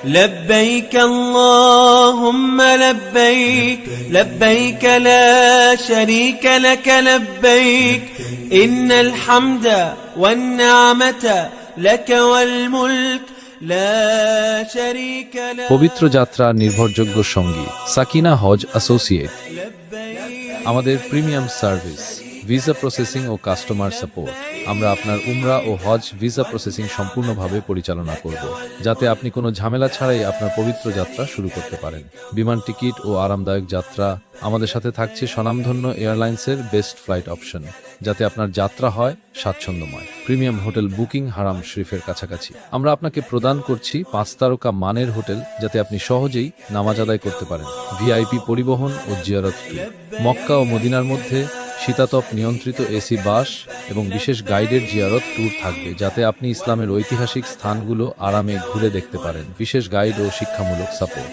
لبيك اللهم لبيك لبيك لا شريك لك لبيك إن الحمد والنعمة لك والملك لا شريك لك। পবিত্র যাত্রা নির্ভরযোগ্য সঙ্গী সাকিনা হজ অ্যাসোসিয়েট। আমাদের প্রিমিয়াম সার্ভিস ভিসা প্রসেসিং ও কাস্টমার সাপোর্ট। আমরা আপনার উমরা ও হজ ভিসা প্রসেসিং সম্পূর্ণভাবে পরিচালনা করব, যাতে আপনি কোনো ঝামেলা ছাড়াই আপনার পবিত্র যাত্রা শুরু করতে পারেন। বিমান টিকিট ও আরামদায়ক যাত্রা। আমাদের সাথে থাকছে স্বনামধন্য এয়ারলাইন্সের বেস্ট ফ্লাইট অপশন, যাতে আপনার যাত্রা হয় স্বাচ্ছন্দ্যময়। প্রিমিয়াম হোটেল বুকিং হারাম শরীফের কাছাকাছি। আমরা আপনাকে প্রদান করছি 5 তারকা মানের হোটেল, যাতে আপনি সহজেই নামাজ আদায় করতে পারেন। ভিআইপি পরিবহন ও জিয়ারত ট্যুর। মক্কা ও মদিনার মধ্যে শীতাতপ নিয়ন্ত্রিত এসি বাস এবং বিশেষ গাইডের জিয়ারত ট্যুর থাকবে, যাতে আপনি ইসলামের ঐতিহাসিক স্থানগুলো আরামে ঘুরে দেখতে পারেন। বিশেষ গাইড ও শিক্ষামূলক সাপোর্ট।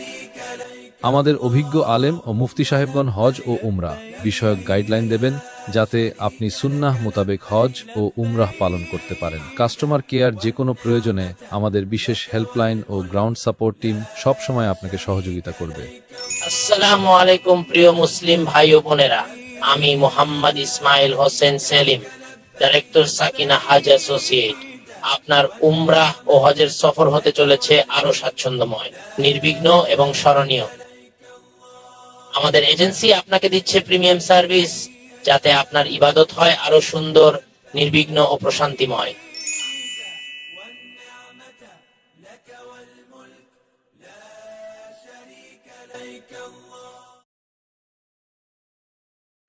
আমাদের অভিজ্ঞ আলেম ও মুফতি সাহেবগণ হজ ও উমরা বিষয়ক গাইডলাইন দেবেন, যাতে আপনি সুন্নাহ মোতাবেক হজ ও উমরাহ পালন করতে পারেন। Customer care. যে কোনো প্রয়োজনে আমাদের বিশেষ হেল্পলাইন ও গ্রাউন্ড সাপোর্ট টিম সব সময় আপনাকে সহযোগিতা করবে। আসসালামু আলাইকুম প্রিয় মুসলিম ভাই ও বোনেরা, আমি মোহাম্মদ ইসমাইল হোসেন সেলিম, ডাইরেক্টর সাকিনা হজ অ্যাসোসিয়েট। আপনার উমরাহ ও হজের সফর হতে চলেছে আরো স্বাচ্ছন্দ্যময়, নির্বিঘ্ন এবং স্মরণীয়। আমাদের এজেন্সি আপনাকে দিচ্ছে প্রিমিয়াম সার্ভিস, যাতে আপনার ইবাদত হয় আরো সুন্দর, নির্বিঘ্ন ও প্রশান্তিময়।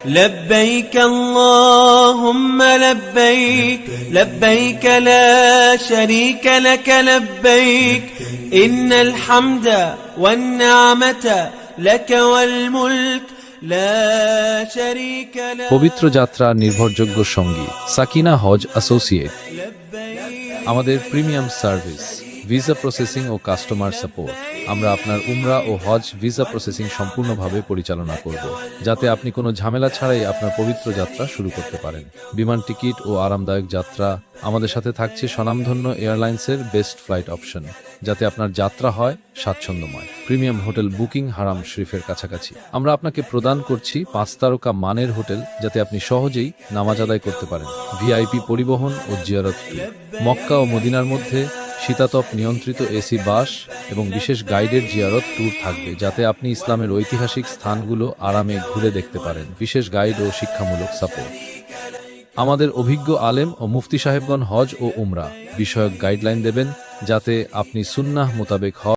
لبيك اللهم لبيك لبيك لا شريك لك لبيك إن الحمد والنعمة لك والملك لا شريك لك। পবিত্র যাত্রা নির্ভরযোগ্য সঙ্গী সাকিনা হজ অ্যাসোসিয়েট। আমাদের প্রিমিয়াম সার্ভিস ভিসা প্রসেসিং ও কাস্টমার সাপোর্ট। আমরা আপনার উমরা ও হজ ভিসা প্রসেসিং সম্পূর্ণভাবে পরিচালনা করব, যাতে আপনি কোনো ঝামেলা ছাড়াই আপনার পবিত্র যাত্রা শুরু করতে পারেন। বিমান টিকিট ও আরামদায়ক যাত্রা। আমাদের সাথে থাকছে স্বনামধন্য এয়ারলাইন্সের বেস্ট ফ্লাইট অপশন, যাতে আপনার যাত্রা হয় স্বাচ্ছন্দ্যময়। প্রিমিয়াম হোটেল বুকিং হারাম শরীফের কাছাকাছি। আমরা আপনাকে প্রদান করছি 5 তারকা মানের হোটেল, যাতে আপনি সহজেই নামাজ আদায় করতে পারেন। ভিআইপি পরিবহন ও জিয়ারত ট্যুর। মক্কা ও মদিনার মধ্যে শীতাতপ নিয়ন্ত্রিত এসি বাস এবং বিশেষ গাইডের জিয়ারত ট্যুর থাকবে, যাতে আপনি ইসলামের ঐতিহাসিক স্থানগুলো আরামে ঘুরে দেখতে পারেন। বিশেষ গাইড ও শিক্ষামূলক সাপোর্ট। আমাদের অভিজ্ঞ আলেম ও মুফতি সাহেবগণ হজ ও উমরা বিষয়ক গাইডলাইন দেবেন, যাতে আপনি সুন্নাহ মোতাবেক হজ